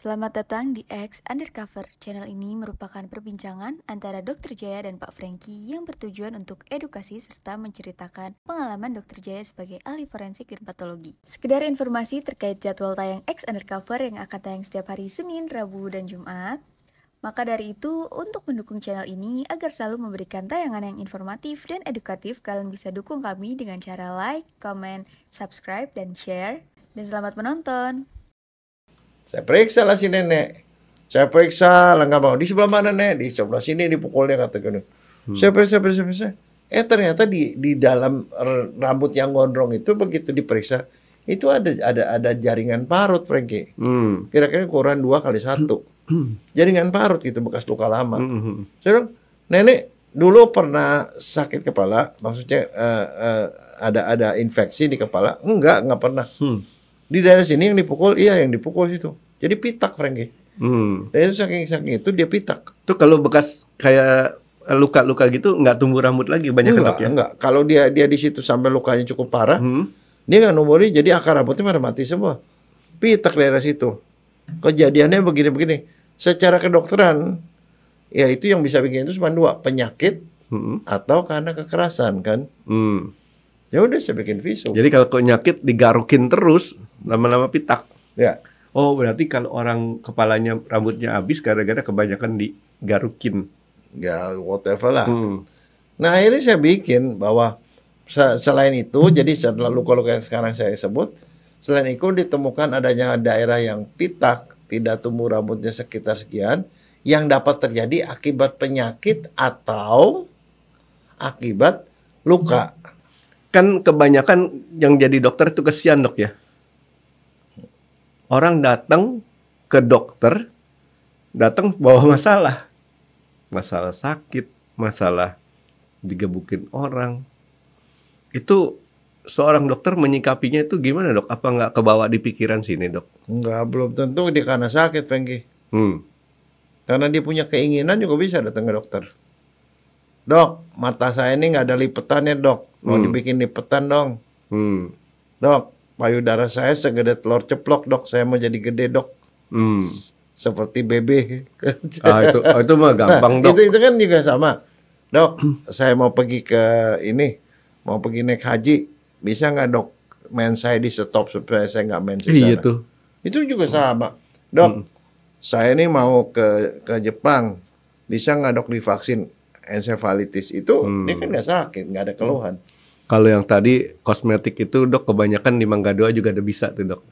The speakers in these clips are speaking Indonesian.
Selamat datang di X Undercover. Channel ini merupakan perbincangan antara Dr. Jaya dan Pak Franky yang bertujuan untuk edukasi serta menceritakan pengalaman Dr. Jaya sebagai ahli forensik dan patologi. Sekedar informasi terkait jadwal tayang X Undercover yang akan tayang setiap hari Senin, Rabu, dan Jumat. Maka dari itu, untuk mendukung channel ini agar selalu memberikan tayangan yang informatif dan edukatif, kalian bisa dukung kami dengan cara like, comment, subscribe, dan share. Dan selamat menonton! Saya periksa lah si nenek. Saya periksa lah nggak mau. Di sebelah mana nek? Di sebelah sini dipukulnya kata gini. Saya periksa. Ternyata di dalam rambut yang gondrong itu begitu diperiksa itu ada jaringan parut, Franky. Kira-kira ukuran 2x1. Jaringan parut gitu bekas luka lama. Saya bilang, nenek dulu pernah sakit kepala, maksudnya ada infeksi di kepala? Enggak pernah. Di daerah sini yang dipukul, yang dipukul situ. Jadi pitak, Franky. Dan itu saking itu dia pitak. Tuh kalau bekas kayak luka-luka gitu nggak tumbuh rambut lagi banyak ya? Enggak. Kalau dia di situ sampai lukanya cukup parah, dia nggak numbuhin, jadi akar rambutnya pada mati semua. Pitak daerah situ. Kejadiannya begini-begini. Secara kedokteran, ya itu yang bisa bikin itu cuma dua, penyakit atau karena kekerasan kan. Ya udah saya bikin visum. Jadi kalau penyakit digarukin terus lama-lama pitak. Ya. Oh berarti kalau orang kepalanya rambutnya habis gara-gara kebanyakan digarukin. Ya whatever lah. Nah akhirnya saya bikin bahwa selain itu, jadi setelah luka-luka yang sekarang saya sebut, selain itu ditemukan adanya daerah yang pitak, tidak tumbuh rambutnya sekitar sekian, yang dapat terjadi akibat penyakit atau akibat luka. Kan kebanyakan yang jadi dokter itu kesian dok ya. Orang datang ke dokter, datang bawa masalah. Masalah sakit, masalah digebukin orang. Itu seorang dokter menyikapinya itu gimana dok? Apa nggak kebawa di pikiran sini dok? Enggak, belum tentu dia karena sakit, Franky. Karena dia punya keinginan juga bisa datang ke dokter. Dok, mata saya ini nggak ada lipetannya dok. Mau dibikin lipetan dong. Dok, payudara saya segede telur ceplok dok. Saya mau jadi gede dok. Seperti bebe. Itu mah gampang dok. Itu kan juga sama. Dok, saya mau pergi ke ini. Mau pergi naik haji. Bisa nggak dok mens saya di stop supaya saya nggak mens di sana? Iya tuh. Itu juga sama. Dok, saya ini mau ke Jepang. Bisa nggak dok divaksin encephalitis? Itu dia kan nggak sakit, nggak ada keluhan. Kalau yang tadi kosmetik itu dok kebanyakan di Mangga Dua juga ada bisa tuh dok.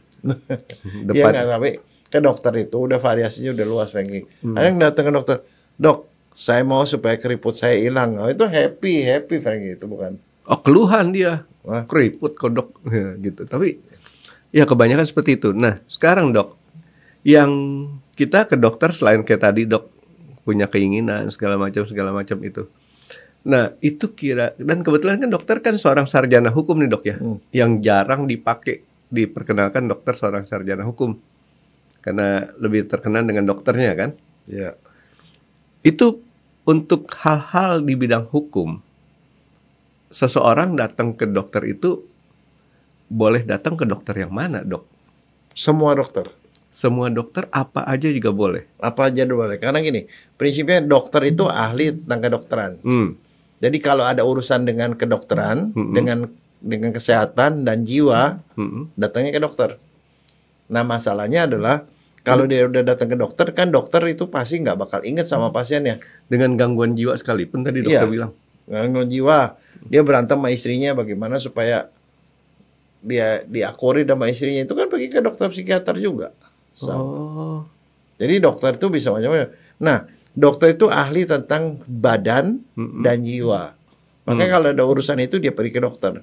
Iya nggak, tapi ke dokter itu udah variasinya udah luas, Franky. Ada yang datang ke dokter, dok saya mau supaya keriput saya hilang. Oh, itu happy Franky, itu bukan. Oh keluhan dia. Wah. Keriput kok dok gitu. Tapi ya kebanyakan seperti itu. Nah sekarang dok, yang kita ke dokter selain kayak tadi dok punya keinginan segala macam itu. Nah itu dan kebetulan kan dokter kan seorang sarjana hukum nih dok ya, yang jarang diperkenalkan dokter seorang sarjana hukum karena lebih terkenal dengan dokternya kan. Ya. Itu untuk hal-hal di bidang hukum, seseorang datang ke dokter itu boleh datang ke dokter yang mana dok? Semua dokter. Semua dokter apa aja juga boleh. Apa aja boleh. Karena gini, prinsipnya dokter itu ahli tentang kedokteran. Jadi kalau ada urusan dengan kedokteran, dengan kesehatan dan jiwa, datangnya ke dokter. Nah masalahnya adalah kalau dia udah datang ke dokter, kan dokter itu pasti nggak bakal inget sama pasiennya. Dengan gangguan jiwa sekalipun tadi dokter bilang. Gangguan jiwa, dia berantem sama istrinya, bagaimana supaya dia diakuri sama istrinya, itu kan pergi ke dokter psikiater juga. Jadi dokter itu bisa macam-macam. Nah, dokter itu ahli tentang badan dan jiwa. Makanya kalau ada urusan itu dia pergi ke dokter.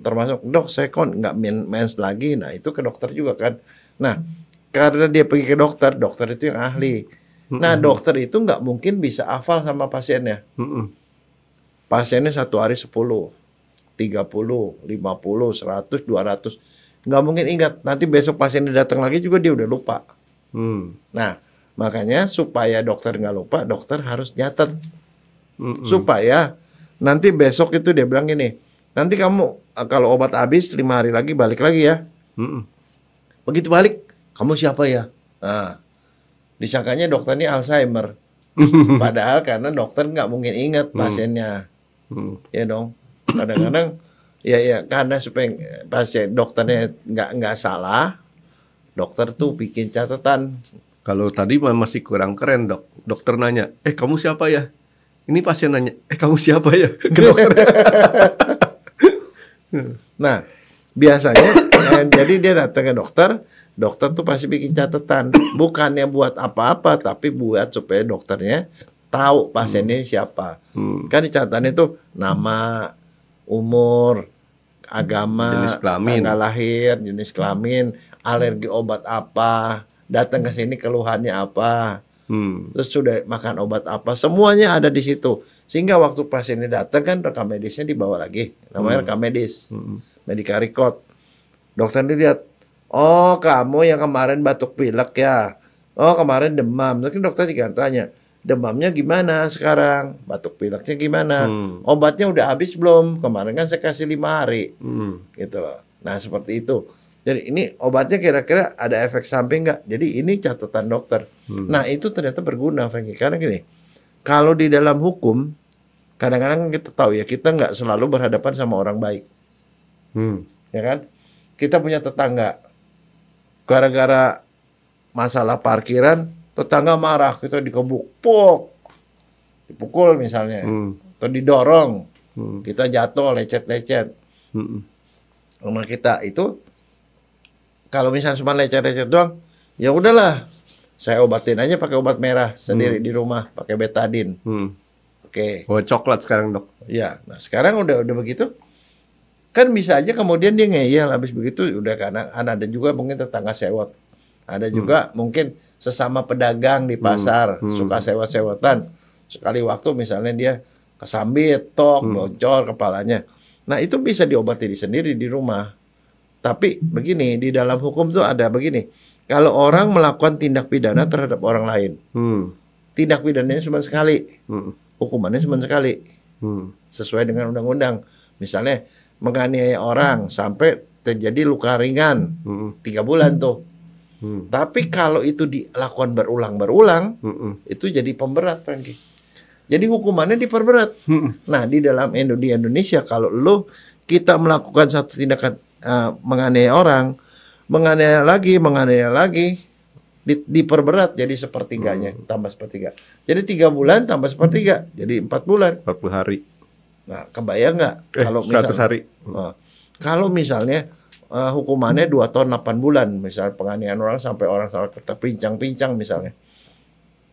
Termasuk dok saya kok nggak mens lagi. Nah itu ke dokter juga kan. Nah karena dia pergi ke dokter itu yang ahli. Nah dokter itu nggak mungkin bisa hafal sama pasiennya. Pasiennya satu hari 10, 30, 50, 100, 200. Nggak mungkin ingat. Nanti besok pasiennya datang lagi juga dia udah lupa. Nah makanya supaya dokter nggak lupa, dokter harus nyatet. Supaya nanti besok itu dia bilang gini, nanti kamu kalau obat habis 5 hari lagi balik lagi ya. Begitu balik, kamu siapa ya? Nah, disangkanya dokter ini Alzheimer. Padahal karena dokter nggak mungkin ingat pasiennya. Ya dong. Kadang-kadang ya karena supaya pasien dokternya nggak salah, dokter tuh bikin catatan. Kalau tadi masih kurang keren, Dok. Dokter nanya, kamu siapa ya? Ini pasien nanya, kamu siapa ya? Ke dokter. Nah, biasanya jadi dia datang ke dokter, dokter tuh pasti bikin catatan. Bukannya buat apa-apa, tapi buat supaya dokternya tahu pasiennya siapa. Kan di catatan itu nama, umur, agama, jenis kelamin, tanggal lahir, jenis kelamin, alergi obat apa, datang ke sini keluhannya apa, terus sudah makan obat apa, semuanya ada di situ. Sehingga waktu pasiennya datang kan rekam medisnya dibawa lagi, namanya rekam medis, medical record. Dokter dilihat, oh kamu yang kemarin batuk pilek ya, oh kemarin demam. Mungkin dokter juga tanya, demamnya gimana sekarang, batuk pileknya gimana, obatnya udah habis belum, kemarin kan saya kasih 5 hari, gitu loh. Nah seperti itu. Jadi ini obatnya kira-kira ada efek samping nggak? Jadi ini catatan dokter. Nah itu ternyata berguna, Frankie. Karena gini, kalau di dalam hukum, kadang-kadang kita tahu ya, kita nggak selalu berhadapan sama orang baik, ya kan? Kita punya tetangga, gara-gara masalah parkiran, tetangga marah, kita dikebuk, dipukul misalnya, atau didorong, kita jatuh lecet-lecet. Rumah kita itu, kalau misalnya cuma lecet-lecet doang, ya udahlah, saya obatin aja pakai obat merah sendiri di rumah, pakai betadine. Oke. Oh, coklat sekarang, Dok. Ya, nah sekarang udah begitu, kan bisa aja kemudian dia ngeyel habis begitu, udah karena ada juga mungkin tetangga sewot. Ada juga mungkin sesama pedagang di pasar suka sewot-sewotan. Sekali waktu misalnya dia kesambit, bocor kepalanya. Nah itu bisa diobati sendiri di rumah. Tapi begini, di dalam hukum tuh ada begini. Kalau orang melakukan tindak pidana terhadap orang lain, tindak pidananya cuma sekali, hukumannya cuma sekali, sesuai dengan undang-undang. Misalnya menganiaya orang sampai terjadi luka ringan, 3 bulan tuh. Tapi kalau itu dilakukan berulang-berulang, itu jadi pemberat, Frankie. Jadi hukumannya diperberat. Nah, di dalam di Indonesia kalau kita melakukan satu tindakan menganiaya orang, menganiaya lagi, diperberat jadi sepertiganya, tambah sepertiga. Jadi 3 bulan tambah sepertiga, jadi 4 bulan. 40 hari. Nah, kebayang nggak kalau 100 hari. Kalau misalnya hukumannya 2 tahun 8 bulan, misalnya penganiayaan orang sampai terpincang-pincang misalnya.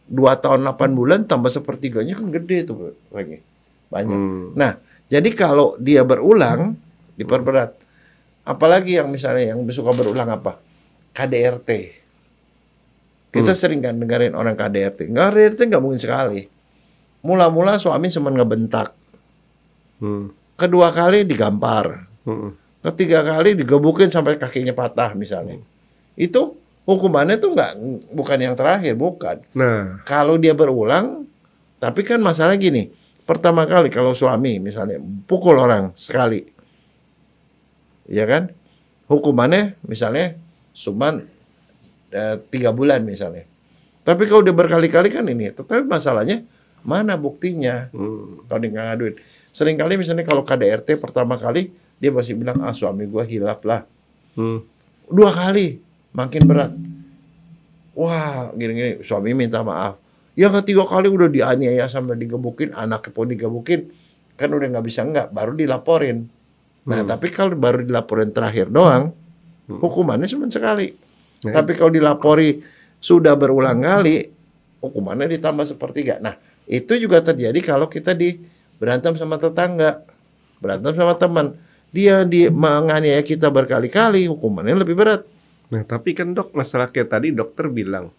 2 tahun 8 bulan tambah sepertiganya kan gede tuh lagi. Banyak. Nah, jadi kalau dia berulang diperberat. Apalagi yang misalnya yang suka berulang apa? KDRT. Kita sering kan dengerin orang KDRT. KDRT nggak mungkin sekali. Mula-mula suami cuma ngebentak. Kedua kali digampar. Ketiga kali digebukin sampai kakinya patah misalnya. Itu hukumannya tuh bukan yang terakhir, bukan. Nah, kalau dia berulang, tapi kan masalah gini. Pertama kali kalau suami misalnya pukul orang sekali, ya kan, hukumannya misalnya cuma 3 bulan misalnya. Tapi kalau dia berkali-kali kan ini, tetapi masalahnya mana buktinya? Kalau dia ngaduin, seringkali misalnya kalau KDRT pertama kali dia masih bilang suami gua hilaf lah. 2 kali makin berat. Wah gini-gini, suami minta maaf. Yang ketiga kali udah dianiaya sampai digebukin, anaknya pun digebukin, kan udah nggak bisa baru dilaporin. Nah tapi kalau baru dilaporin terakhir doang, hukumannya cuma sekali. Tapi kalau dilapori sudah berulang kali, hukumannya ditambah sepertiga. Nah itu juga terjadi kalau kita berantem sama tetangga, berantem sama teman. Dia menganiaya kita berkali-kali, hukumannya lebih berat. Nah tapi kan dok, masalah kayak tadi dokter bilang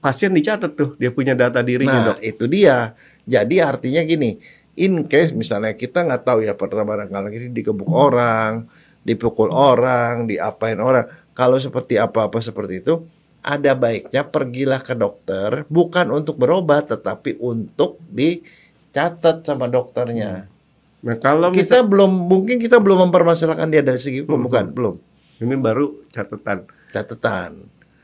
pasien dicatat tuh, dia punya data dirinya, dok. Nah itu dia. Jadi artinya gini, in case misalnya kita nggak tahu ya pertama kali dikebuk orang, dipukul orang, diapain orang. Kalau seperti apa-apa seperti itu, ada baiknya pergilah ke dokter, bukan untuk berobat, tetapi untuk dicatat sama dokternya. Nah kalau kita mungkin kita belum mempermasalahkan dia dari segi hukum, bukan, belum. Ini baru catatan.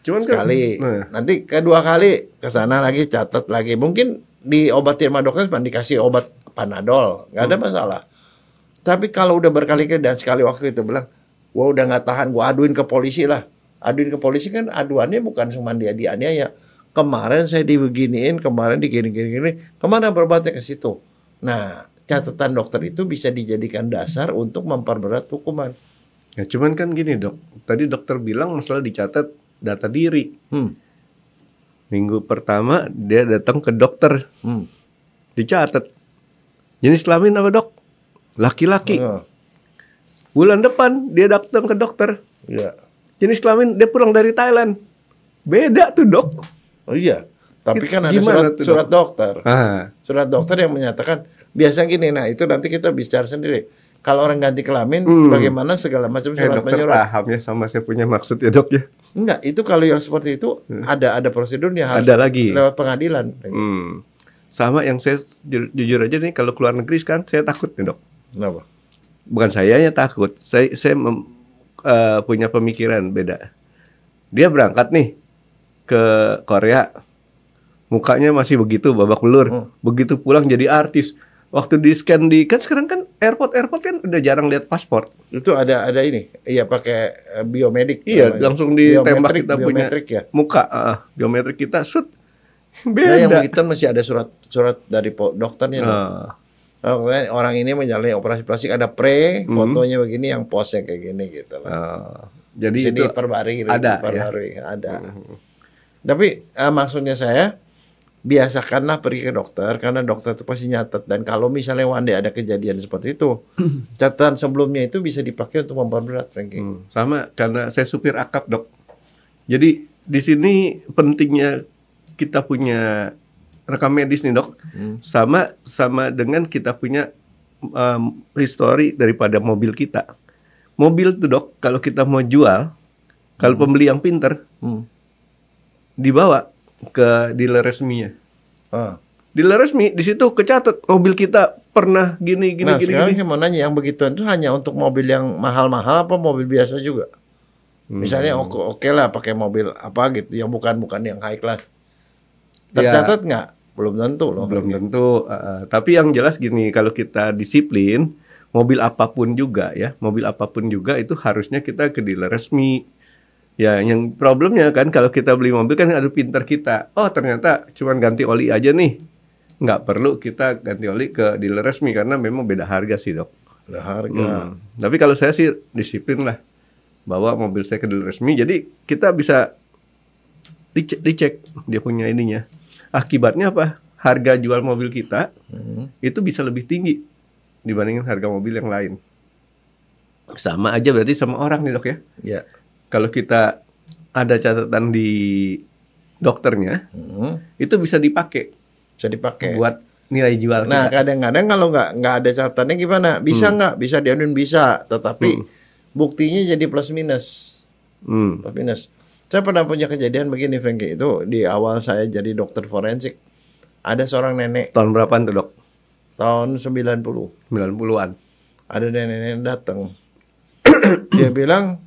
Cuman sekali. kan, Nanti kedua kali ke sana lagi catat lagi. Mungkin diobatin sama dokter cuma dikasih obat Panadol, nggak ada masalah. Tapi kalau udah berkali-kali dan sekali waktu itu bilang, gua udah nggak tahan, gua aduin ke polisi lah. Aduin ke polisi kan aduannya bukan cuma dia dianiaya. Kemarin saya dibeginiin, kemarin digini-gini, kemana berobatnya ke situ. Nah, catatan dokter itu bisa dijadikan dasar untuk memperberat hukuman. ya cuman kan gini dok, tadi dokter bilang masalah dicatat data diri. Minggu pertama dia datang ke dokter, dicatat jenis kelamin apa dok? Laki-laki. Bulan depan dia datang ke dokter, Ya. jenis kelamin dia pulang dari Thailand, beda tuh dok. Oh iya. Tapi kan ada Gimana tuh, surat dokter. Ah. Surat dokter yang menyatakan biasa gini. Nah, itu nanti kita bicara sendiri. Kalau orang ganti kelamin, bagaimana segala macam surat Dokter menyurat. paham ya sama saya punya maksud ya dok ya. Enggak, itu kalau yang seperti itu ada prosedurnya harus Ada lagi. lewat pengadilan. Sama yang saya jujur aja nih, kalau keluar negeri sekarang saya takut nih dok. Kenapa? Bukan saya yang takut, saya punya pemikiran beda. Dia berangkat nih ke Korea, mukanya masih begitu babak belur, begitu pulang jadi artis. Waktu di scan kan sekarang kan airport kan udah jarang lihat paspor. Itu ada ini. Iya, pakai biomedik. Iya, namanya. langsung ditembak kita punya biometrik ya. muka, biometrik kita, shoot. Nah, yang Beda. begitu masih ada surat dari dokternya. Orang ini menjalani operasi plastik, ada fotonya begini, yang postnya kayak gini gitu lah. Jadi itu diperbarui, ada ada. Tapi maksudnya saya biasakanlah pergi ke dokter, karena dokter itu pasti nyatet, dan kalau misalnya one day ada kejadian seperti itu, catatan sebelumnya itu bisa dipakai untuk memperberat ranking. Sama karena saya supir akap dok. Jadi di sini pentingnya kita punya rekam medis nih dok. Sama dengan kita punya history daripada mobil kita. Mobil tuh dok, kalau kita mau jual, kalau pembeli yang pinter, dibawa ke dealer resminya. Dealer resmi di situ kecatat mobil kita pernah gini. Sekarang saya mau nanya, yang begituan itu hanya untuk mobil yang mahal-mahal apa mobil biasa juga? Misalnya oke lah pakai mobil apa gitu, yang bukan yang high class. Tercatat nggak? Belum tentu loh. Belum tentu. Tapi yang jelas gini, kalau kita disiplin, mobil apapun juga itu harusnya kita ke dealer resmi. Ya, yang problemnya kan kalau kita beli mobil kan ada pinter kita. Oh, ternyata cuman ganti oli aja nih. Nggak perlu kita ganti oli ke dealer resmi karena memang beda harga sih, dok. Beda harga. Tapi kalau saya sih disiplin lah. Bawa mobil saya ke dealer resmi. Jadi kita bisa dicek dia punya ininya. Akibatnya apa? Harga jual mobil kita itu bisa lebih tinggi dibandingin harga mobil yang lain. Sama aja berarti sama orang nih, dok ya. Ya. Kalau kita ada catatan di dokternya, itu bisa dipakai. Bisa dipakai. Buat nilai jual Nah, kita. kadang-kadang kalau nggak ada catatannya gimana? Bisa nggak? Bisa dianuin bisa, tetapi buktinya jadi plus minus. Plus minus. Saya pernah punya kejadian begini, Frankie. Itu di awal saya jadi dokter forensik. Ada seorang nenek Tahun berapaan tuh, dok? tahun 90. 90-an. Ada nenek datang. Dia bilang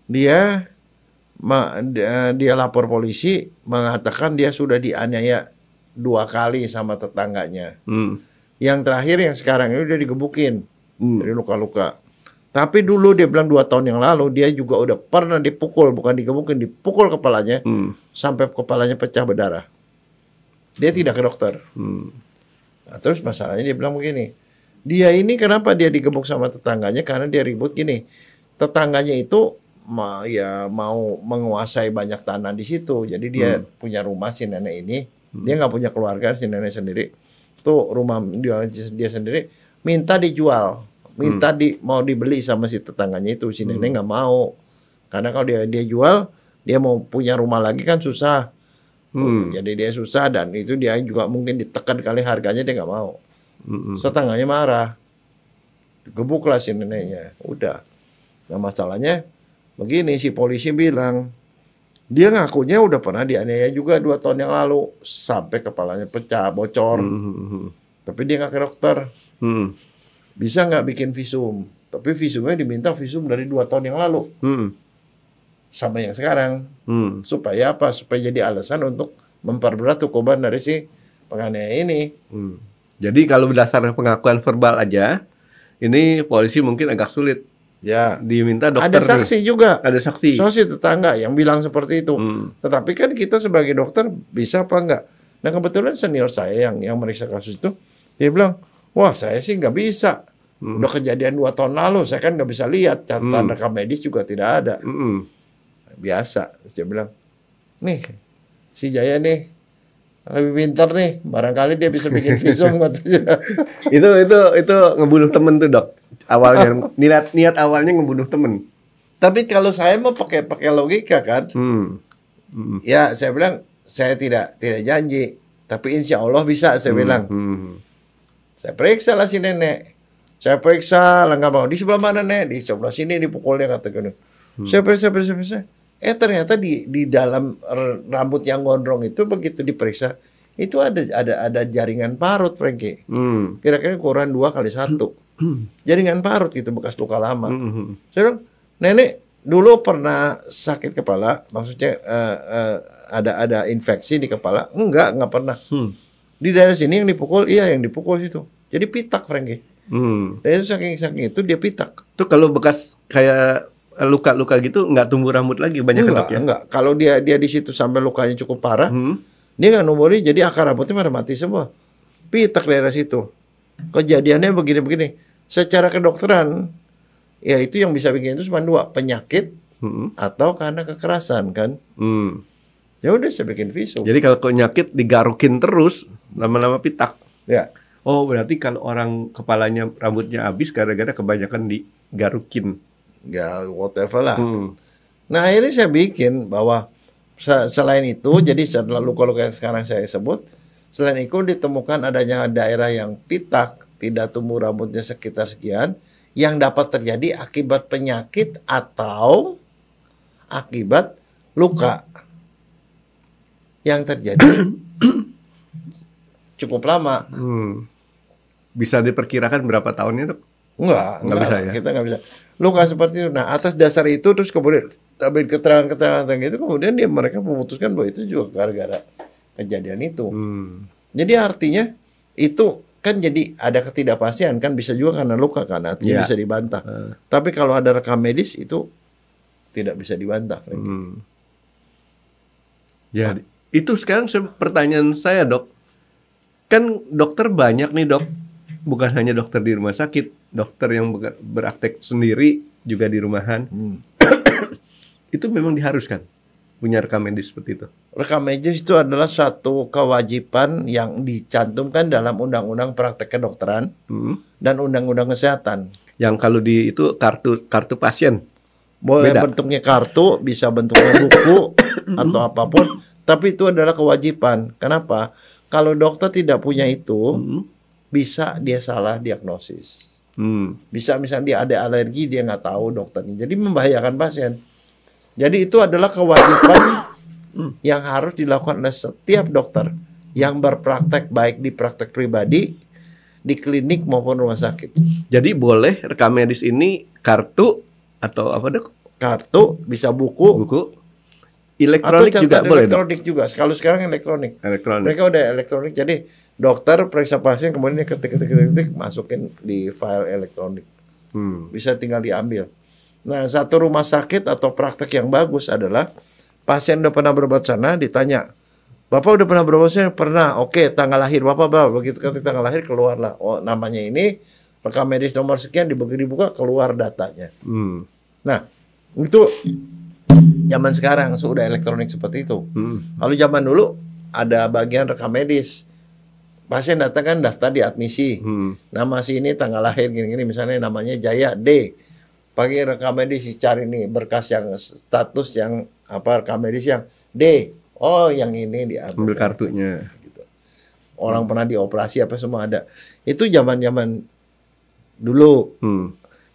dia lapor polisi, mengatakan dia sudah dianiaya 2 kali sama tetangganya. Yang terakhir yang sekarang ini udah digebukin, dari luka-luka. Tapi dulu dia bilang 2 tahun yang lalu dia juga udah pernah dipukul, bukan digebukin, dipukul kepalanya sampai kepalanya pecah berdarah. Dia tidak ke dokter. Nah, terus masalahnya dia bilang begini, dia ini kenapa dia digebuk sama tetangganya? Karena dia ribut gini, tetangganya itu mau menguasai banyak tanah di situ. Jadi dia punya rumah, si nenek ini, dia nggak punya keluarga, si nenek sendiri. Tuh rumah dia sendiri minta dijual, mau dibeli sama si tetangganya itu. Si nenek nggak mau, karena kalau dia jual, dia mau punya rumah lagi kan susah. Jadi dia susah, dan itu dia juga mungkin ditekan kali harganya, dia nggak mau. Tetangganya marah, gebuklah si neneknya. Udah. Nah, masalahnya begini, si polisi bilang dia ngakunya udah pernah dianiaya juga 2 tahun yang lalu sampai kepalanya pecah, bocor. Tapi dia nggak ke dokter. Bisa nggak bikin visum? Tapi visumnya diminta visum dari 2 tahun yang lalu. sama yang sekarang. Supaya apa? Supaya jadi alasan untuk memperberat hukuman dari si penganiaya ini. Jadi kalau berdasarkan pengakuan verbal aja, ini polisi mungkin agak sulit. Ya. Diminta dokter. Ada saksi juga. Ada saksi. Saksi tetangga yang bilang seperti itu. Tetapi kan kita sebagai dokter bisa apa enggak? Nah kebetulan senior saya yang meriksa kasus itu, dia bilang, wah saya sih nggak bisa. Udah kejadian 2 tahun lalu, saya kan nggak bisa lihat. Catatan rekam medis juga tidak ada. Biasa. Terus dia bilang, nih si Jaya nih lebih pintar nih, barangkali dia bisa bikin visum katanya. itu ngebunuh temen tuh dok. Awalnya niat awalnya ngebunuh temen. Tapi kalau saya mau pakai logika kan, ya saya bilang saya tidak janji, tapi insya Allah bisa saya bilang. Saya periksa lah si nenek, saya periksa lah nggak mau di sebelah mana nek, di sebelah sini dipukulnya katakan. Saya periksa. Ternyata di dalam rambut yang gondrong itu begitu diperiksa itu ada jaringan parut, Frankie. Kira-kira ukuran 2x1. Jaringan parut gitu bekas luka lama. Saya bilang, nenek dulu pernah sakit kepala, maksudnya ada infeksi di kepala? Enggak pernah. Di daerah sini yang dipukul, iya yang dipukul situ. Jadi pitak, Frankie. Dan itu saking itu dia pitak. Tuh kalau bekas kayak luka-luka gitu nggak tumbuh rambut lagi banyak dok ya? Enggak. Kalau dia di situ sampai lukanya cukup parah, dia nggak numbuhin, jadi akar rambutnya pada mati semua. Pitak daerah situ. Kejadiannya begini-begini. Secara kedokteran, ya itu yang bisa bikin itu cuma 2, penyakit atau karena kekerasan kan. Ya udah saya bikin visum. Jadi kalau penyakit digarukin terus, lama-lama pitak. Ya. Oh berarti kalau orang kepalanya rambutnya habis gara-gara kebanyakan digarukin. Ya whatever lah. Nah akhirnya saya bikin bahwa selain itu, jadi setelah luka-luka yang sekarang saya sebut, selain itu ditemukan adanya daerah yang pitak, tidak tumbuh rambutnya sekitar sekian, yang dapat terjadi akibat penyakit atau akibat luka yang terjadi cukup lama. Bisa diperkirakan berapa tahunnya dok? Enggak bisa ya? Kita nggak bisa. Luka seperti itu. Nah atas dasar itu terus kemudian ambil keterangan gitu, kemudian mereka memutuskan bahwa itu juga gara-gara kejadian itu. Jadi artinya itu kan jadi ada ketidakpastian kan, bisa juga karena luka kan, artinya bisa dibantah. Tapi kalau ada rekam medis itu tidak bisa dibantah. Jadi itu sekarang pertanyaan saya dok, kan dokter banyak nih dok, bukan hanya dokter di rumah sakit, dokter yang beraktek sendiri juga di rumahan. Itu memang diharuskan punya rekam medis seperti itu. Rekam medis itu adalah satu kewajiban yang dicantumkan dalam Undang-Undang Praktek Kedokteran dan Undang-Undang Kesehatan. Yang kalau di itu kartu pasien. Boleh beda. Bentuknya kartu, bisa bentuknya buku atau apapun, tapi itu adalah kewajiban. Kenapa? Kalau dokter tidak punya itu, bisa dia salah diagnosis. Bisa misalnya dia ada alergi, dia nggak tahu dokternya, jadi membahayakan pasien. Jadi itu adalah kewajiban yang harus dilakukan oleh setiap dokter yang berpraktek, baik di praktek pribadi, di klinik maupun rumah sakit. Jadi boleh rekam medis ini kartu atau apa dok? Kartu, bisa buku, elektronik atau juga boleh. Elektronik juga. Kalau sekarang elektronik. Mereka udah elektronik. Jadi dokter periksa pasien, kemudian ketik masukin di file elektronik. Bisa tinggal diambil. Nah, satu rumah sakit atau praktek yang bagus adalah pasien udah pernah berobat sana, ditanya, Bapak udah pernah berobat sana? Pernah. Oke, tanggal lahir Bapak berapa? Begitu ketik tanggal lahir keluarlah. Oh, namanya ini, rekam medis nomor sekian, dibuka keluar datanya. Nah, itu zaman sekarang sudah elektronik seperti itu. Kalau zaman dulu ada bagian rekam medis. Pasien datang kan daftar di admisi. Nama si ini, tanggal lahir gini-gini, misalnya namanya Jaya D. Pakai rekam medis, cari nih berkas yang status yang apa, rekam medis yang D. Oh, yang ini diambil kartunya. Gitu. Orang pernah dioperasi apa semua ada. Itu zaman-zaman dulu.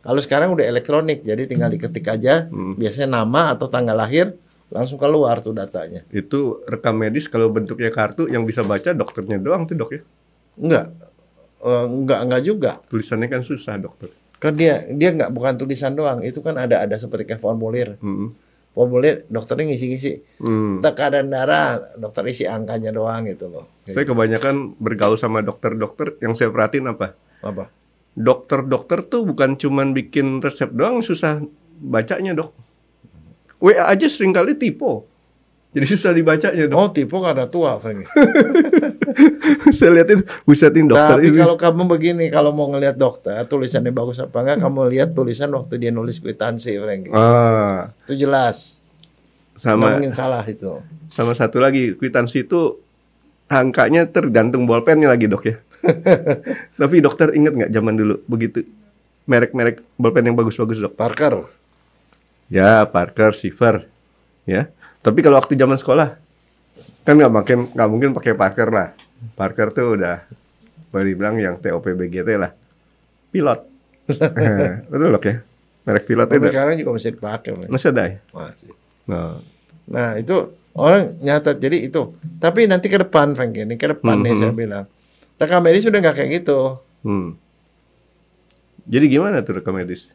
Kalau sekarang udah elektronik, jadi tinggal diketik aja. Biasanya nama atau tanggal lahir, langsung keluar tuh datanya. Itu rekam medis kalau bentuknya kartu, yang bisa baca dokternya doang tuh dok ya? Enggak juga. Tulisannya kan susah dokter. Kan dia bukan tulisan doang, itu kan ada seperti kayak formulir. formulir, dokternya ngisi-ngisi. Tekanan darah, dokter isi angkanya doang gitu loh. Saya kebanyakan bergaul sama dokter-dokter yang saya perhatiin apa? Apa? Dokter-dokter tuh bukan cuman bikin resep doang susah bacanya, Dok. WA aja seringkali typo. Jadi susah dibacanya, Dok. Oh, tipe karena tua, Frank. Saya liatin, busetin dokter Tapi ini. kalau kamu begini, kalau mau ngelihat dokter, tulisannya bagus apa enggak, kamu lihat tulisan waktu dia nulis kwitansi, Frank. Itu jelas. Nggak Sama mungkin salah itu. sama satu lagi, kwitansi itu angkanya tergantung bolpennya lagi, Dok ya. Tapi dokter inget nggak zaman dulu begitu merek-merek bolpen yang bagus-bagus, Dok? Parker. Ya, Parker, Siver, ya. Tapi kalau waktu zaman sekolah kan nggak mungkin pakai Parker lah. Parker tuh udah boleh dibilang yang TOP BGT lah, pilot. Betul, Dok ya. Merek pilot Tapi itu sekarang juga masih dipakai, Frank. masih ada ya. Masih. Nah, Nah, itu orang nyatat. Jadi itu. Tapi nanti ke depan, Frank, ini ke depan nih saya bilang. Rekam medis sudah nggak kayak gitu. Jadi gimana tuh rekam medis?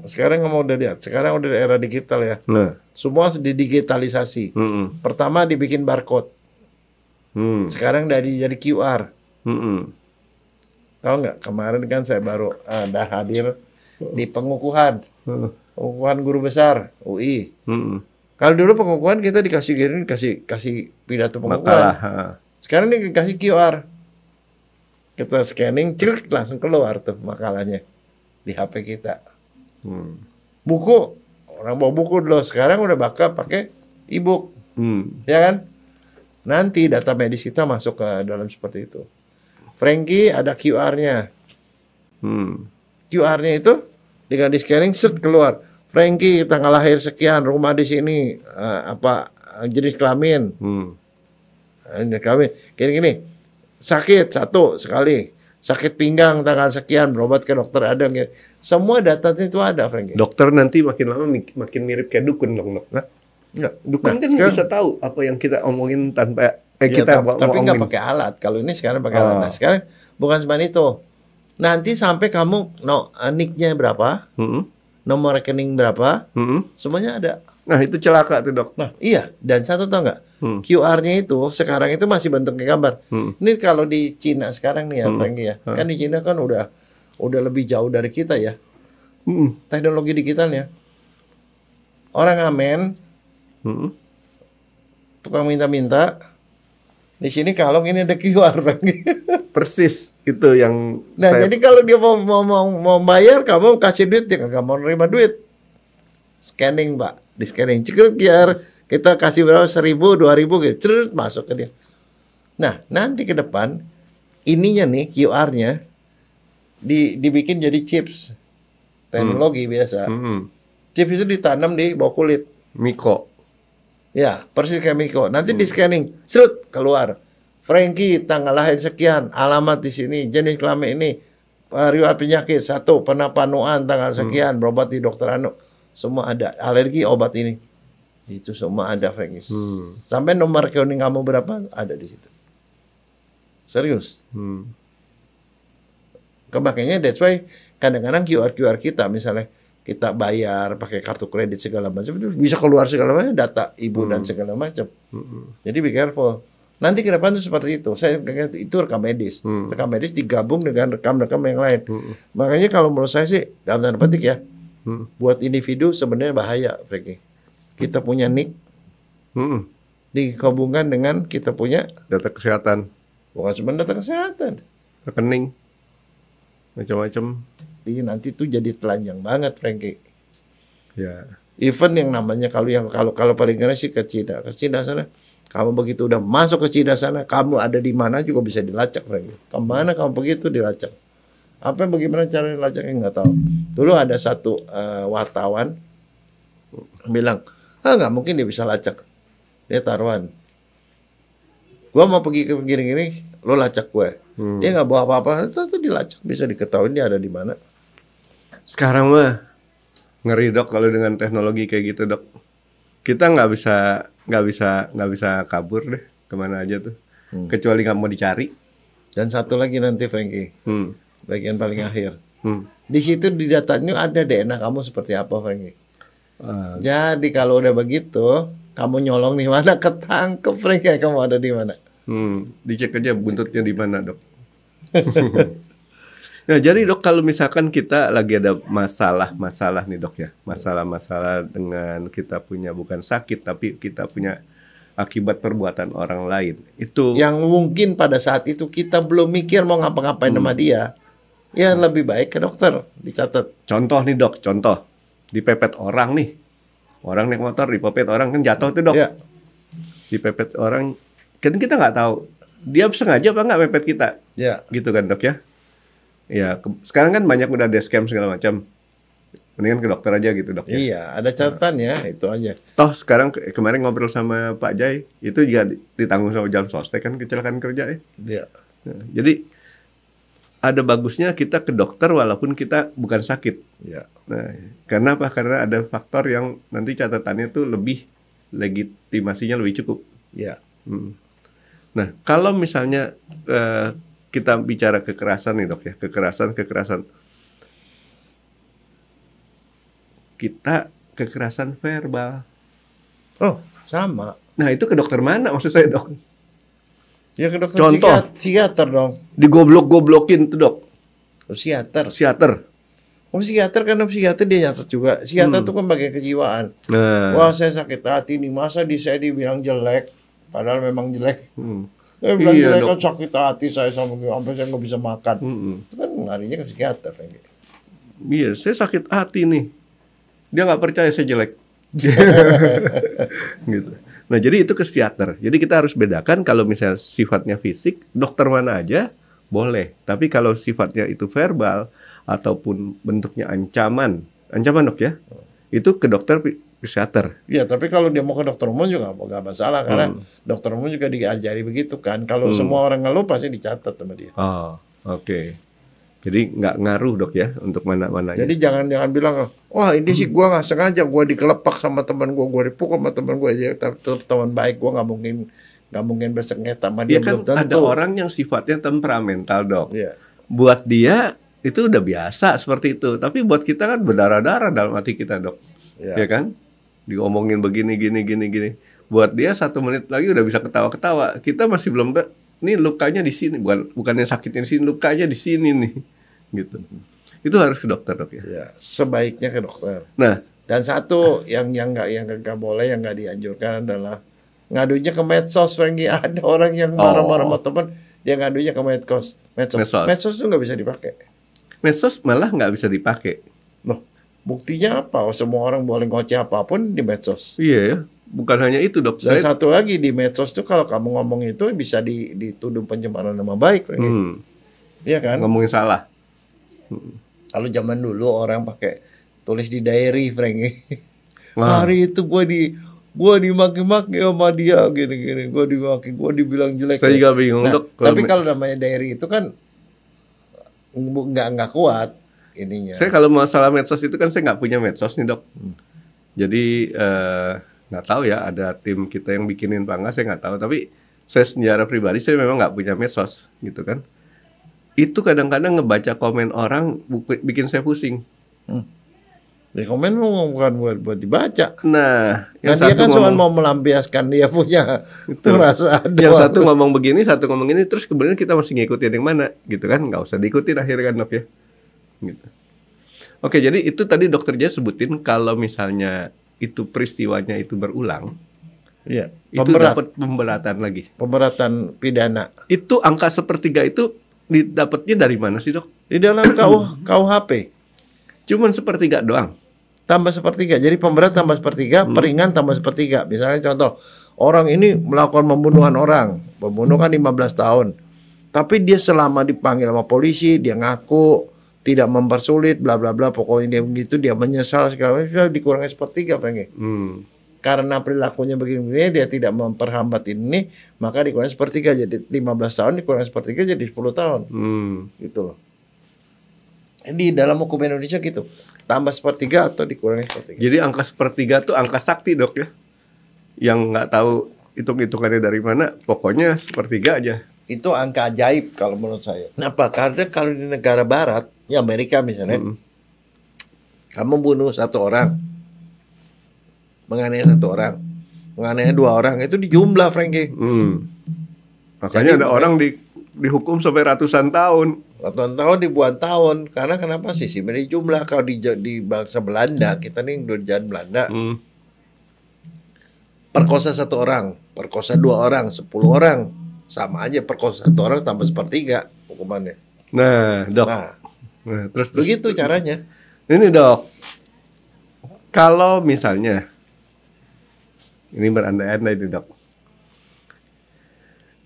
Sekarang kamu udah lihat. Sekarang udah era digital ya. Nah, Semua didigitalisasi. Pertama dibikin barcode. Sekarang jadi QR. Tahu nggak? Kemarin kan saya baru ada hadir di pengukuhan. Pengukuhan guru besar UI. Kalau dulu pengukuhan kita dikasih gini, kasih pidato pengukuhan. makalah. Sekarang ini dikasih QR. Kita scanning, clik langsung keluar tuh makalahnya di HP kita. Buku, orang bawa buku dulu, sekarang udah bakal pakai e-book, ya kan? Nanti data medis kita masuk ke dalam seperti itu. Frankie ada QR-nya. QR-nya itu dengan di scanning set keluar. Frankie tanggal lahir sekian, rumah di sini, jenis kelamin. Jenis kelamin. Gini. Sakit satu sekali. Sakit pinggang tanggal sekian, berobat ke dokter ada. Semua datanya itu ada, Frankie. Dokter nanti makin lama makin mirip kayak dukun, dong, Dok. Nah, Enggak. dukun kan sekarang- bisa tahu apa yang kita omongin tanpa Ya, kita tapi nggak omongin. pakai alat. Kalau ini sekarang pakai alat. Nah, sekarang bukan cuma itu. Nanti sampai kamu nick-nya berapa, nomor rekening berapa, semuanya ada. Nah, itu celaka tuh, Dok. Nah, iya. Dan satu tau nggak? QR-nya itu sekarang itu masih bentuknya gambar. Ini kalau di Cina sekarang nih ya, Frankie ya. Kan di Cina kan udah lebih jauh dari kita ya. Teknologi digitalnya. Orang ngamen, tukang minta-minta. Di sini kalau ini ada QR, Frankie. Persis itu yang Nah, saya jadi kalau dia mau bayar, kamu kasih duit, dia nggak mau nerima duit. Scanning, Pak. Di scanning. Cek QR, kita kasih berapa? 1.000, 2.000 gitu. Cerut, masuk ke dia. Nah, nanti ke depan, ininya nih, QR-nya, dibikin jadi chips. Teknologi biasa. Chips itu ditanam di bawah kulit. Miko. Ya, persis kayak Miko. Nanti di scanning, serut keluar. Frankie tanggal lahir sekian, alamat di sini, jenis kelamin ini, riwayat penyakit satu, pernah panuan tanggal sekian, berobat di dokter anu, semua ada. Alergi obat ini, itu semua ada, Frankie. Sampai nomor rekening kamu berapa ada di situ. Serius. Makanya that's why kadang-kadang QR kita misalnya kita bayar pakai kartu kredit segala macam itu bisa keluar segala macam data ibu dan segala macam. Jadi be careful. Nanti ke depan itu seperti itu. Saya itu rekam medis. Rekam medis digabung dengan rekam-rekam yang lain. Makanya kalau menurut saya sih dalam tanda petik ya, buat individu sebenarnya bahaya, Frankie. Kita punya nick dihubungkan dengan kita punya Data kesehatan, bukan cuma data kesehatan. rekening, macam-macam. Jadi nanti tuh jadi telanjang banget, Frankie. Ya. Even yang namanya kalau paling keren sih ke Cina. Ke Cina sana, kamu begitu udah masuk ke Cina sana, kamu ada di mana juga bisa dilacak, Frankie. Kemana kamu begitu dilacak. Apa bagaimana cara dilacaknya nggak tahu. Dulu ada satu wartawan bilang, nggak mungkin dia bisa lacak. Dia taruhan. Gua mau pergi ke gini-gini, lo lacak gue. Dia nggak bawa apa-apa, itu dilacak, bisa diketahui dia ada di mana. Sekarang mah ngeri, Dok, kalau dengan teknologi kayak gitu, Dok. Kita nggak bisa kabur deh kemana aja tuh, kecuali nggak mau dicari. Dan satu lagi nanti, Frankie, bagian paling akhir. Hmm. Di situ di datanya ada DNA kamu seperti apa, Frankie. Jadi kalau udah begitu, kamu nyolong di mana ketangkep, Frank, ya kamu ada di mana. Dicek aja buntutnya di mana, Dok. Nah, jadi Dok, kalau misalkan kita lagi ada masalah nih Dok ya, masalah dengan kita punya bukan sakit tapi kita punya akibat perbuatan orang lain, itu Yang mungkin pada saat itu kita belum mikir mau ngapa-ngapain sama dia, ya lebih baik ke dokter, dicatat. contoh nih Dok, contoh dipepet orang nih, orang naik motor dipepet orang kan jatuh tuh Dok, Ya, dipepet orang, kan kita nggak tahu dia sengaja apa nggak mepet kita, ya, gitu kan Dok ya. Ya, sekarang kan banyak udah dashcam segala macam. Mendingan ke dokter aja gitu Dok ya. iya, ada catatannya, itu aja. Toh sekarang kemarin ngobrol sama Pak Jai, itu juga ditanggung sama jam sostek kan kecelakaan kerja ya. Ya, Nah, jadi ada bagusnya kita ke dokter walaupun kita bukan sakit. ya, Nah, karena apa? Karena ada faktor yang nanti catatannya tuh lebih legitimasinya lebih cukup. ya. Nah, kalau misalnya kita bicara kekerasan nih Dok ya, kekerasan. Kita kekerasan verbal. Oh, sama. Nah, itu ke dokter mana maksud saya Dok? Ya ke dokter Contoh. psikiater dong. Digoblok-goblokin tuh Dok. Psikiater. Psikiater. Oh, psikiater karena psikiater dia nyatet juga. Psikiater itu kan bagian kejiwaan. Nah, Wah, saya sakit hati nih, masa saya dibilang jelek, padahal memang jelek. Saya bilang Iya, jelek Dok. kan sakit hati saya sampai saya nggak bisa makan. Itu kan larinya ke psikiater. Frank. iya, saya sakit hati nih. Dia nggak percaya saya jelek. Gitu. Nah, jadi itu ke psikiater. Jadi kita harus bedakan kalau misalnya sifatnya fisik, dokter mana aja boleh. Tapi kalau sifatnya itu verbal ataupun bentuknya ancaman Dok ya, itu ke dokter psikiater. Ya, tapi kalau dia mau ke dokter umum juga nggak masalah karena dokter umum juga diajari begitu kan. Kalau semua orang ngeluh pasti dicatat sama dia. Oh, oke. Jadi nggak ngaruh Dok ya untuk mana-mananya. Jadi jangan bilang, wah ini sih gua nggak sengaja, gua dikelepak sama teman gua dipukul sama teman gua aja, tapi tetap teman baik, gua nggak mungkin bersengketa sama dia, Dia kan belum tentu. ada orang yang sifatnya temperamental Dok. Iya. Buat dia itu udah biasa seperti itu. Tapi buat kita kan berdarah-darah dalam hati kita Dok. Iya. Ya kan? Diomongin begini, gini. Buat dia 1 menit lagi udah bisa ketawa-ketawa. Kita masih belum, ini lukanya di sini, bukannya sakitnya di sini, lukanya di sini nih. Gitu. Itu harus ke dokter Dok ya. Ya, sebaiknya ke dokter. Nah, Dan satu yang nggak boleh, yang nggak dianjurkan adalah ngadunya ke medsos, Franky. Ada orang yang marah-marah sama teman, dia ngadunya ke medsos. Medsos itu nggak bisa dipakai. medsos malah nggak bisa dipakai. Loh, buktinya apa? Semua orang boleh ngoceh apapun di medsos. Iya ya. Bukan hanya itu Dok. Dan satu lagi di medsos itu kalau kamu ngomong itu bisa dituduh pencemaran nama baik, Franky. Iya kan? Ngomongin salah. Kalau zaman dulu orang pakai tulis di diary, Franky. Wah. Hari itu gua dimaki-maki sama dia gini-gini, gua dibilang jelek. Saya juga bingung Nah, Dok. tapi kalau namanya diary itu kan nggak kuat ininya. Saya kalau masalah medsos itu kan saya nggak punya medsos nih Dok. Jadi nggak tahu ya ada tim kita yang bikinin apa nggak, saya nggak tahu. Tapi saya secara pribadi saya memang nggak punya medsos gitu kan. Itu kadang-kadang ngebaca komen orang bikin saya pusing. Di komen bukan buat dibaca. Nah, Nah, dia kan cuma mau melampiaskan dia punya perasaan. yang satu ngomong begini, satu ngomong ini, terus kemudian kita masih ngikutin yang mana, gitu kan? Nggak usah diikutin akhirnya kan Dok ya. Gitu. Oke, jadi itu tadi Dokter Jaya sebutin kalau misalnya itu peristiwanya itu berulang, Iya. itu dapat pemberatan lagi. Pemberatan pidana. Itu angka 1/3 itu didapatnya dari mana sih Dok? Di dalam KUHP Cuman 1/3 doang. tambah 1/3. Jadi pemberat tambah 1/3, peringan tambah 1/3. Misalnya contoh, orang ini melakukan pembunuhan orang, pembunuh kan 15 tahun. Tapi dia selama dipanggil sama polisi, dia ngaku tidak mempersulit, bla bla bla, pokoknya dia begitu, dia menyesal segala macam, dikurangi 1/3, Franky. Karena perilakunya begini-begini, dia tidak memperhambat ini, maka dikurangi 1/3. Jadi 15 tahun dikurangi 1/3 jadi 10 tahun. Gitu loh. Di dalam hukum Indonesia gitu, tambah 1/3 atau dikurangi 1/3. Jadi angka 1/3 tuh angka sakti Dok ya. Yang nggak tahu hitung-hitungannya dari mana, pokoknya 1/3 aja. Itu angka ajaib kalau menurut saya. Kenapa? Karena kalau di negara barat, ya Amerika misalnya, kamu bunuh 1 orang, menganiaya 1 orang, menganiaya 2 orang, itu dijumlah, Frankie. Makanya Jadi, ada orang dihukum sampai ratusan tahun. Ratusan tahun, ribuan tahun. Karena kenapa sih jumlah? Kalau di bangsa Belanda, kita nih udah jalan Belanda, perkosa 1 orang, perkosa 2 orang, 10 orang, sama aja perkosa 1 orang tambah 1/3 hukumannya. Nah, Dok. Nah, terus begitu caranya. Ini, Dok. Kalau misalnya ini berandai-andai nih, Dok.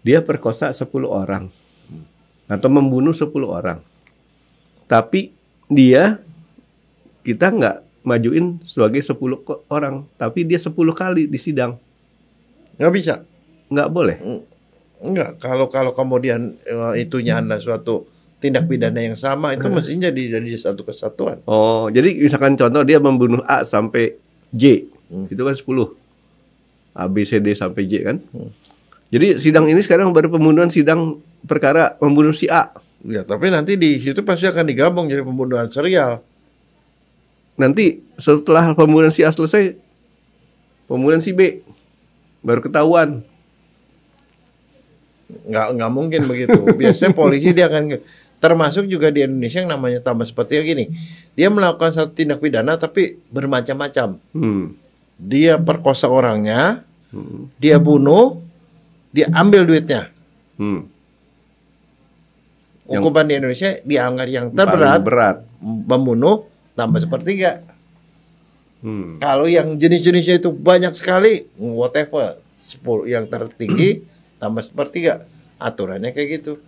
Dia perkosa 10 orang atau membunuh 10 orang. Tapi kita nggak majuin sebagai 10 orang, tapi dia 10 kali di sidang. Nggak bisa. Nggak boleh. Enggak, kalau kemudian itunya adalah suatu tindak pidana yang sama, itu mestinya jadi satu kesatuan. Oh, jadi misalkan contoh dia membunuh A sampai J, itu kan 10. A, B, C, D sampai J kan? Jadi sidang ini sekarang baru pembunuhan sidang perkara membunuh si A. Ya, tapi nanti di situ pasti akan digabung jadi pembunuhan serial. Nanti setelah pembunuhan si A selesai, pembunuhan si B baru ketahuan. Nggak mungkin begitu. Biasanya polisi dia akan, termasuk juga di Indonesia yang namanya tambah seperti gini. Dia melakukan satu tindak pidana tapi bermacam-macam. Dia perkosa orangnya, dia bunuh, dia ambil duitnya. Hukuman di Indonesia dianggap yang terberat, membunuh tambah 1/3. Kalau yang jenis-jenisnya itu banyak sekali, whatever, 10 yang tertinggi tambah 1/3. Aturannya kayak gitu.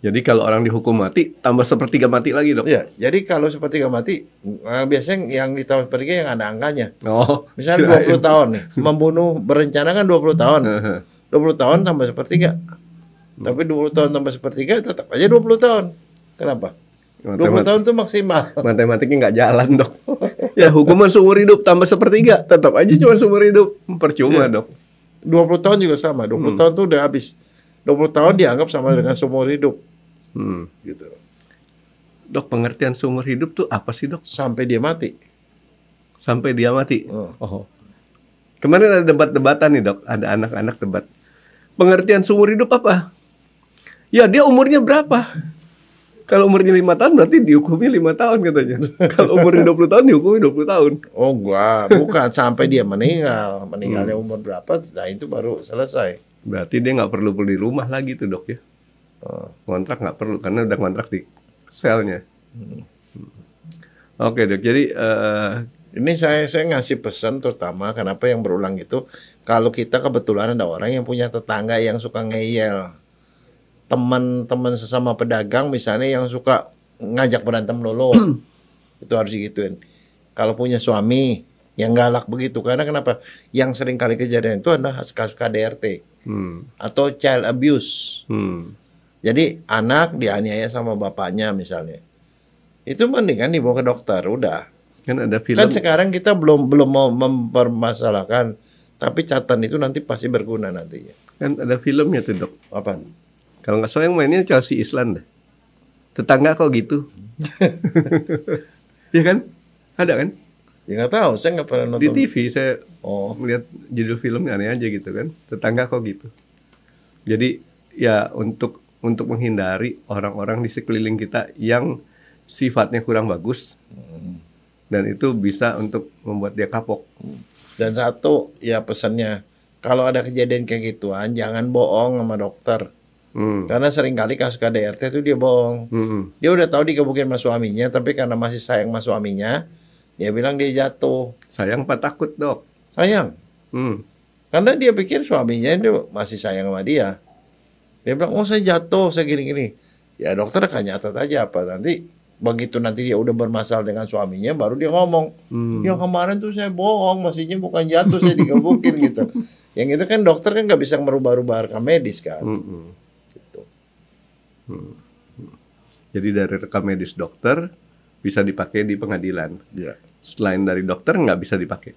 Jadi kalau orang dihukum mati, tambah 1/3 mati lagi, Dok? Ya, jadi kalau 1/3 mati, biasanya yang ditambah 1/3 yang ada angkanya. Oh, misalnya 20 tahun nih, membunuh berencana kan 20 tahun. 20 tahun tambah 1/3. Tapi 20 tahun tambah 1/3 tetap aja 20 tahun. Kenapa? 20 tahun itu maksimal. Matematiknya nggak jalan, Dok. Ya, hukuman seumur hidup tambah 1/3, tetap aja cuma seumur hidup. Percuma, Dok. 20 tahun juga sama. 20 tahun tuh udah habis. 20 tahun dianggap sama dengan seumur hidup. Gitu. Dok, pengertian seumur hidup tuh apa sih, Dok? Sampai dia mati. Sampai dia mati. Oh. Kemarin ada debat-debatan nih, Dok. Ada anak-anak debat. Pengertian seumur hidup apa? Ya, dia umurnya berapa? Kalau umurnya 5 tahun berarti dihukumi 5 tahun katanya. Kalau umurnya 20 tahun dihukumi 20 tahun. Oh, bukan sampai dia meninggal. Meninggalnya umur berapa, nah itu baru selesai. Berarti dia nggak perlu beli rumah lagi tuh, Dok ya. Kontrak nggak perlu karena udah kontrak di selnya. Oke, Dok. Jadi ini saya ngasih pesan terutama kenapa yang berulang itu, kalau kita kebetulan ada orang yang punya tetangga yang suka ngeyel, teman-teman sesama pedagang misalnya yang suka ngajak berantem lolo, itu harus digituin. Kalau punya suami yang galak begitu, karena kenapa? Yang sering kali kejadian itu adalah kasus KDRT atau child abuse. Jadi anak dianiaya sama bapaknya misalnya, itu mending kan dibawa ke dokter, udah. Kan ada film. Kan sekarang kita belum mau mempermasalahkan, tapi catatan itu nanti pasti berguna nantinya. Kan ada filmnya tuh, Dok. Apaan? Kalau nggak salah yang mainnya Chelsea Islan deh. Tetangga kok gitu. Iya kan? Ada kan? Ya nggak tahu, saya nggak pernah nonton. Di TV saya melihat judul filmnya aneh aja gitu kan. Tetangga kok gitu. Jadi ya untuk menghindari orang-orang di sekeliling kita yang sifatnya kurang bagus. Dan itu bisa untuk membuat dia kapok. Dan satu, ya pesannya, kalau ada kejadian kayak gituan, jangan bohong sama dokter. Karena seringkali kasus KDRT itu dia bohong. Dia udah tahu dikebukin sama suaminya, tapi karena masih sayang sama suaminya, dia bilang dia jatuh. Sayang apa takut, Dok? Sayang. Karena dia pikir suaminya itu masih sayang sama dia. Dia bilang, oh saya jatuh, saya gini-gini. Ya dokter akan nyatat aja apa nanti. Begitu nanti dia udah bermasalah dengan suaminya, baru dia ngomong, yang kemarin tuh saya bohong, maksudnya bukan jatuh, saya dikebukin gitu. Yang itu kan dokter kan nggak bisa merubah-rubah rekam medis kan. Gitu. Jadi dari rekam medis dokter bisa dipakai di pengadilan. Ya. Selain dari dokter nggak bisa dipakai.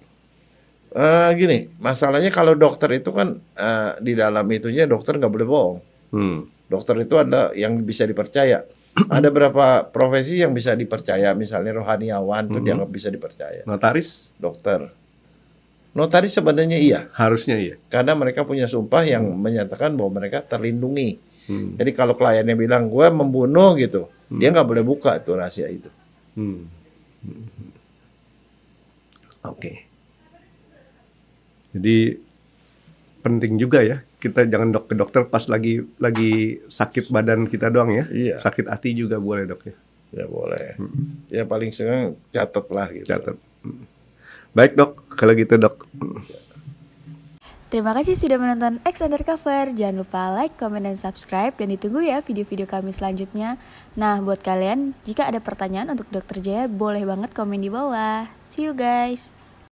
Gini, masalahnya kalau dokter itu kan di dalam itunya dokter nggak boleh bohong. Dokter itu ada yang bisa dipercaya. Ada berapa profesi yang bisa dipercaya, misalnya rohaniawan itu dianggap bisa dipercaya. Notaris, dokter. Notaris sebenarnya iya. Harusnya iya. Karena mereka punya sumpah yang menyatakan bahwa mereka terlindungi. Jadi kalau kliennya bilang gue membunuh gitu, dia nggak boleh buka tuh rahasia itu. Oke. Jadi penting juga ya, kita jangan ke dokter pas lagi sakit badan kita doang ya. Iya. Sakit hati juga boleh dok ya. Ya boleh. Ya paling sering catat lah gitu. Catat. Baik dok, kalau gitu dok. Terima kasih sudah menonton X Undercover. Jangan lupa like, comment, dan subscribe. Dan ditunggu ya video-video kami selanjutnya. Nah, buat kalian, jika ada pertanyaan untuk Dr. Jaya, boleh banget komen di bawah. See you guys.